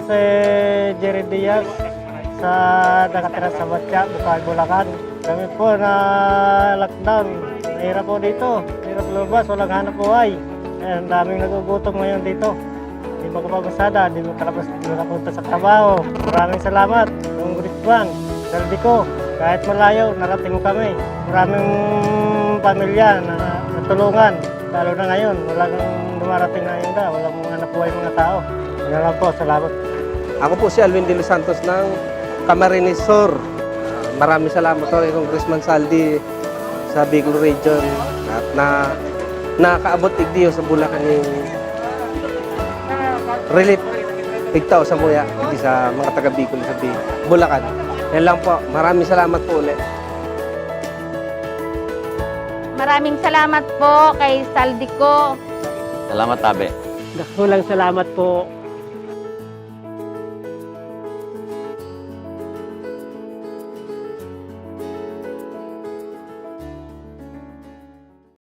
Si Jerry Diaz sa nakatira sa Batya, Bukal, Bulacan. Kami po na lockdown. Mahirap po dito. Mahirap lumabas, walang hanap buhay. Ang daming nagugutom ngayon dito. Hindi makapagmasada, hindi makapunta sa trabaho. Maraming salamat. Yung Grisbang, saldi ko. Kahit malayo, narating mo kami. Maraming pamilya na natulungan. Lalo na ngayon, walang dumarating na yun na. Walang hanap buhay mga tao. Yan lang po, salamat. Ako po si Alvin de los Santos ng Camarines Sur. Maraming salamat po kay Congressman Saldi sa Bicol Region at nakaabot igdiyo sa Bulacan yung relief tigtaw sa muya hindi sa mga taga Bicol sa Bulacan. Yan lang po. Maraming salamat po ulit. Maraming salamat po kay Saldi ko. Salamat, Tabe. Dakulang salamat po